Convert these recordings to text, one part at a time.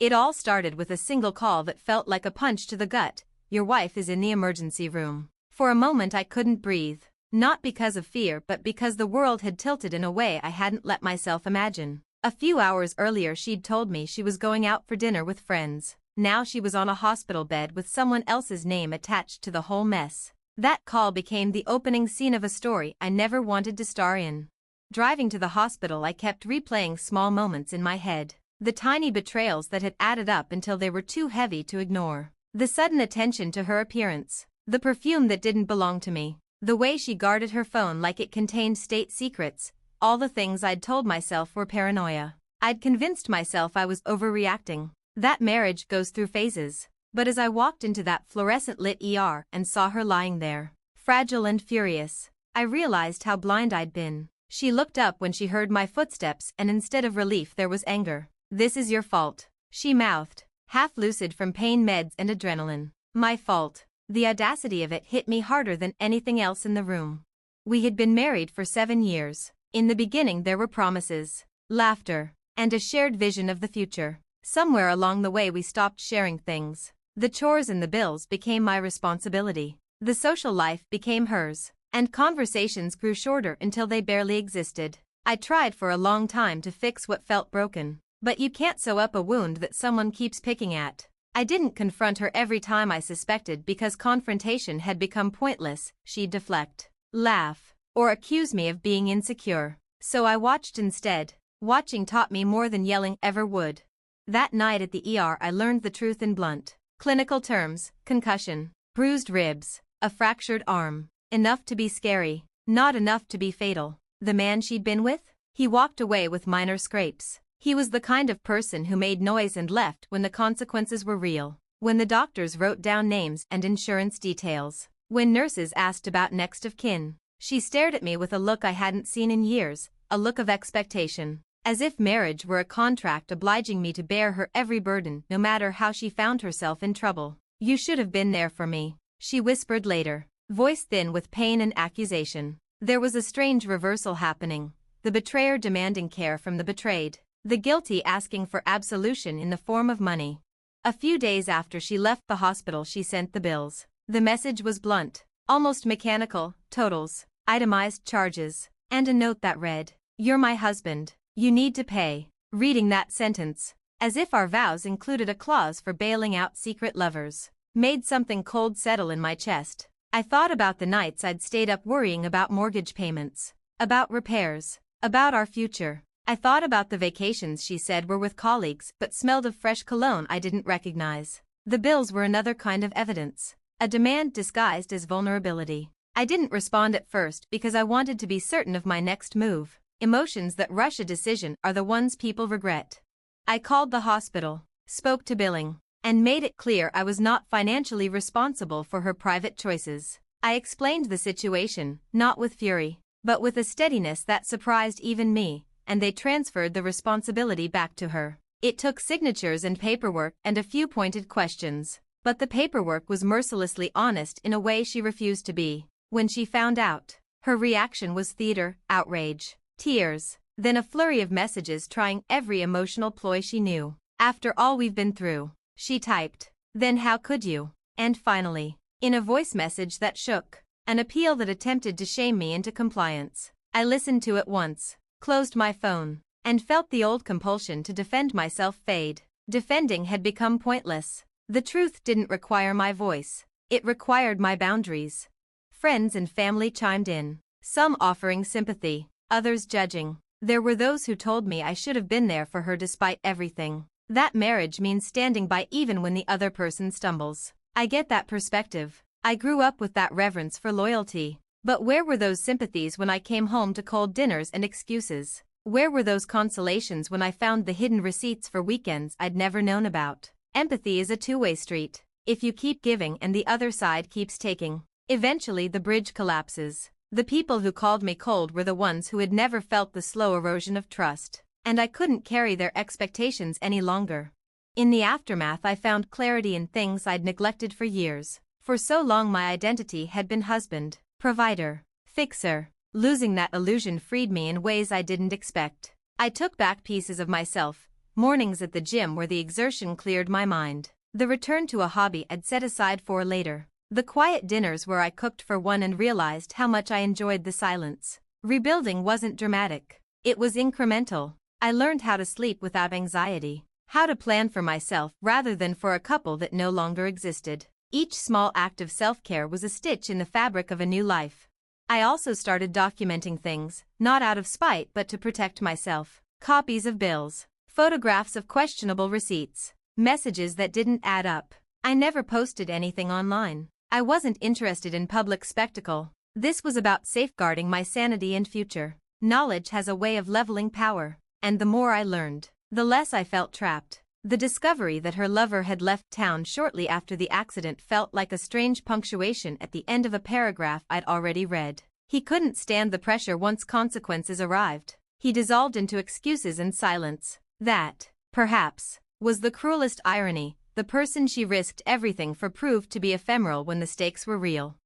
It all started with a single call that felt like a punch to the gut. Your wife is in the emergency room. For a moment I couldn't breathe. Not because of fear but because the world had tilted in a way I hadn't let myself imagine. A few hours earlier she'd told me she was going out for dinner with friends. Now she was on a hospital bed with someone else's name attached to the whole mess. That call became the opening scene of a story I never wanted to star in. Driving to the hospital I kept replaying small moments in my head. The tiny betrayals that had added up until they were too heavy to ignore. The sudden attention to her appearance. The perfume that didn't belong to me. The way she guarded her phone like it contained state secrets. All the things I'd told myself were paranoia. I'd convinced myself I was overreacting. That marriage goes through phases. But as I walked into that fluorescent-lit ER and saw her lying there, fragile and furious, I realized how blind I'd been. She looked up when she heard my footsteps and instead of relief there was anger. "This is your fault," she mouthed, half lucid from pain meds and adrenaline. My fault. The audacity of it hit me harder than anything else in the room. We had been married for 7 years. In the beginning there were promises, laughter, and a shared vision of the future. Somewhere along the way we stopped sharing things. The chores and the bills became my responsibility. The social life became hers, and conversations grew shorter until they barely existed. I tried for a long time to fix what felt broken. But you can't sew up a wound that someone keeps picking at. I didn't confront her every time I suspected because confrontation had become pointless. She'd deflect, laugh, or accuse me of being insecure. So I watched instead. Watching taught me more than yelling ever would. That night at the ER I learned the truth in blunt, clinical terms: concussion, bruised ribs, a fractured arm. Enough to be scary, not enough to be fatal. The man she'd been with? He walked away with minor scrapes. He was the kind of person who made noise and left when the consequences were real. When the doctors wrote down names and insurance details. When nurses asked about next of kin. She stared at me with a look I hadn't seen in years, a look of expectation. As if marriage were a contract obliging me to bear her every burden no matter how she found herself in trouble. "You should have been there for me," she whispered later, voice thin with pain and accusation. There was a strange reversal happening. The betrayer demanding care from the betrayed. The guilty asking for absolution in the form of money. A few days after she left the hospital she sent the bills. The message was blunt, almost mechanical: totals, itemized charges, and a note that read, "You're my husband, you need to pay." Reading that sentence, as if our vows included a clause for bailing out secret lovers, made something cold settle in my chest. I thought about the nights I'd stayed up worrying about mortgage payments, about repairs, about our future. I thought about the vacations she said were with colleagues but smelled of fresh cologne I didn't recognize. The bills were another kind of evidence, a demand disguised as vulnerability. I didn't respond at first because I wanted to be certain of my next move. Emotions that rush a decision are the ones people regret. I called the hospital, spoke to billing, and made it clear I was not financially responsible for her private choices. I explained the situation, not with fury, but with a steadiness that surprised even me. And they transferred the responsibility back to her. It took signatures and paperwork and a few pointed questions, but the paperwork was mercilessly honest in a way she refused to be. When she found out, her reaction was theater, outrage, tears, then a flurry of messages trying every emotional ploy she knew. "After all we've been through," she typed, "then how could you?" And finally, in a voice message that shook, an appeal that attempted to shame me into compliance. I listened to it once, closed my phone, and felt the old compulsion to defend myself fade. Defending had become pointless. The truth didn't require my voice. It required my boundaries. Friends and family chimed in, some offering sympathy, others judging. There were those who told me I should have been there for her despite everything. That marriage means standing by even when the other person stumbles. I get that perspective. I grew up with that reverence for loyalty. But where were those sympathies when I came home to cold dinners and excuses? Where were those consolations when I found the hidden receipts for weekends I'd never known about? Empathy is a two-way street. If you keep giving and the other side keeps taking, eventually the bridge collapses. The people who called me cold were the ones who had never felt the slow erosion of trust, and I couldn't carry their expectations any longer. In the aftermath I found clarity in things I'd neglected for years. For so long my identity had been husband, provider, fixer. Losing that illusion freed me in ways I didn't expect. I took back pieces of myself, mornings at the gym where the exertion cleared my mind, the return to a hobby I'd set aside for later, the quiet dinners where I cooked for one and realized how much I enjoyed the silence. Rebuilding wasn't dramatic. It was incremental. I learned how to sleep without anxiety, how to plan for myself rather than for a couple that no longer existed. Each small act of self-care was a stitch in the fabric of a new life. I also started documenting things, not out of spite but to protect myself. Copies of bills, photographs of questionable receipts, messages that didn't add up. I never posted anything online. I wasn't interested in public spectacle. This was about safeguarding my sanity and future. Knowledge has a way of leveling power, and the more I learned, the less I felt trapped. The discovery that her lover had left town shortly after the accident felt like a strange punctuation at the end of a paragraph I'd already read. He couldn't stand the pressure once consequences arrived. He dissolved into excuses and silence. That, perhaps, was the cruelest irony. The person she risked everything for proved to be ephemeral when the stakes were real.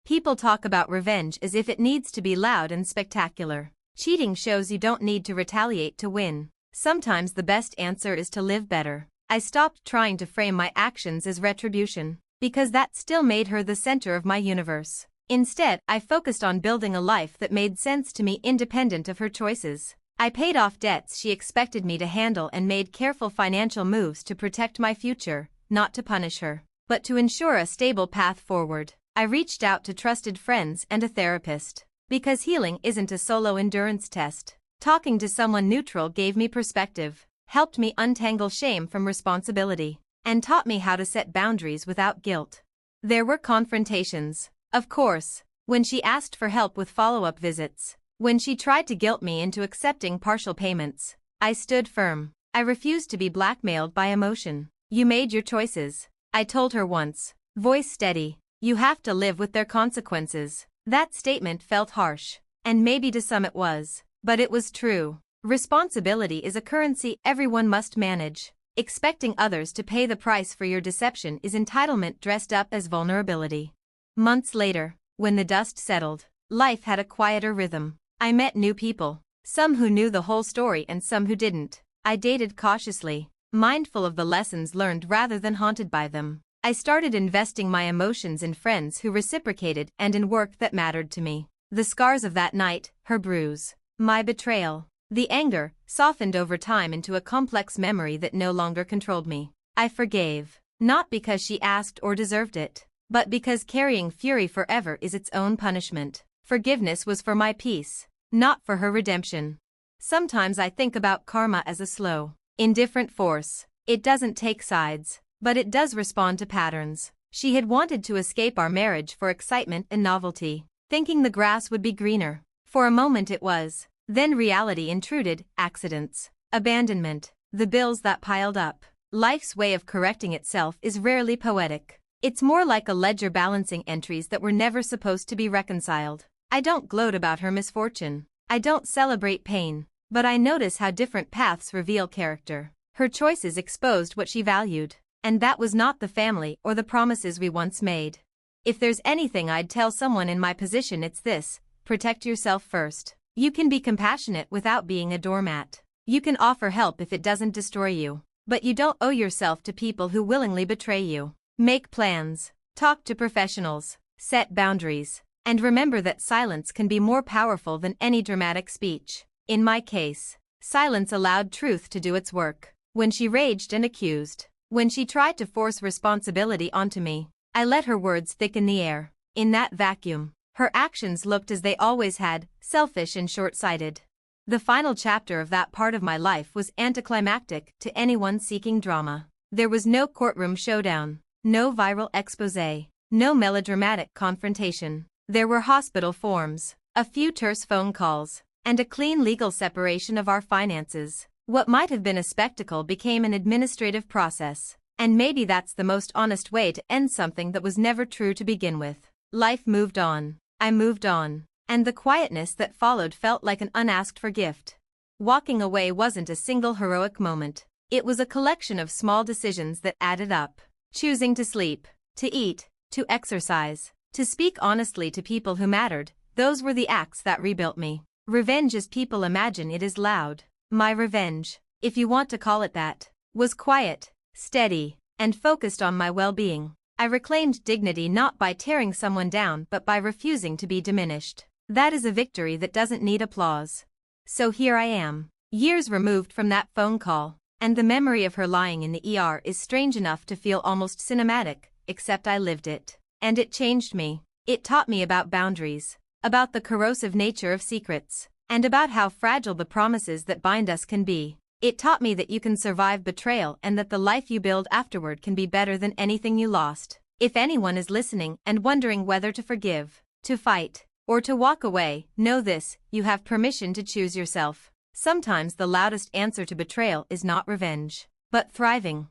People talk about revenge as if it needs to be loud and spectacular. Cheating shows you don't need to retaliate to win. Sometimes the best answer is to live better. I stopped trying to frame my actions as retribution, because that still made her the center of my universe. Instead, I focused on building a life that made sense to me independent of her choices. I paid off debts she expected me to handle and made careful financial moves to protect my future, not to punish her, but to ensure a stable path forward. I reached out to trusted friends and a therapist, because healing isn't a solo endurance test. Talking to someone neutral gave me perspective, helped me untangle shame from responsibility, and taught me how to set boundaries without guilt. There were confrontations, of course, when she asked for help with follow-up visits, when she tried to guilt me into accepting partial payments. I stood firm. I refused to be blackmailed by emotion. You made your choices, I told her once, voice steady. You have to live with their consequences. That statement felt harsh, and maybe to some it was. But it was true. Responsibility is a currency everyone must manage. Expecting others to pay the price for your deception is entitlement dressed up as vulnerability. Months later, when the dust settled, life had a quieter rhythm. I met new people, some who knew the whole story and some who didn't. I dated cautiously, mindful of the lessons learned rather than haunted by them. I started investing my emotions in friends who reciprocated and in work that mattered to me. The scars of that night, her bruise, my betrayal, the anger, softened over time into a complex memory that no longer controlled me. I forgave, not because she asked or deserved it, but because carrying fury forever is its own punishment. Forgiveness was for my peace, not for her redemption. Sometimes I think about karma as a slow, indifferent force. It doesn't take sides, but it does respond to patterns. She had wanted to escape our marriage for excitement and novelty, thinking the grass would be greener. For a moment it was. Then reality intruded, accidents, abandonment, the bills that piled up. Life's way of correcting itself is rarely poetic. It's more like a ledger balancing entries that were never supposed to be reconciled. I don't gloat about her misfortune. I don't celebrate pain, but I notice how different paths reveal character. Her choices exposed what she valued, and that was not the family or the promises we once made. If there's anything I'd tell someone in my position, it's this: protect yourself first. You can be compassionate without being a doormat. You can offer help if it doesn't destroy you, but you don't owe yourself to people who willingly betray you. Make plans, talk to professionals, set boundaries, and remember that silence can be more powerful than any dramatic speech. In my case, silence allowed truth to do its work. When she raged and accused, when she tried to force responsibility onto me, I let her words thicken the air. In that vacuum, her actions looked as they always had, selfish and short-sighted. The final chapter of that part of my life was anticlimactic to anyone seeking drama. There was no courtroom showdown, no viral exposé, no melodramatic confrontation. There were hospital forms, a few terse phone calls, and a clean legal separation of our finances. What might have been a spectacle became an administrative process, and maybe that's the most honest way to end something that was never true to begin with. Life moved on. I moved on, and the quietness that followed felt like an unasked-for gift. Walking away wasn't a single heroic moment. It was a collection of small decisions that added up. Choosing to sleep, to eat, to exercise, to speak honestly to people who mattered, those were the acts that rebuilt me. Revenge as people imagine it is loud. My revenge, if you want to call it that, was quiet, steady, and focused on my well-being. I reclaimed dignity not by tearing someone down but by refusing to be diminished. That is a victory that doesn't need applause. So here I am, years removed from that phone call, and the memory of her lying in the ER is strange enough to feel almost cinematic, except I lived it. And it changed me. It taught me about boundaries, about the corrosive nature of secrets, and about how fragile the promises that bind us can be. It taught me that you can survive betrayal and that the life you build afterward can be better than anything you lost. If anyone is listening and wondering whether to forgive, to fight, or to walk away, know this: you have permission to choose yourself. Sometimes the loudest answer to betrayal is not revenge, but thriving.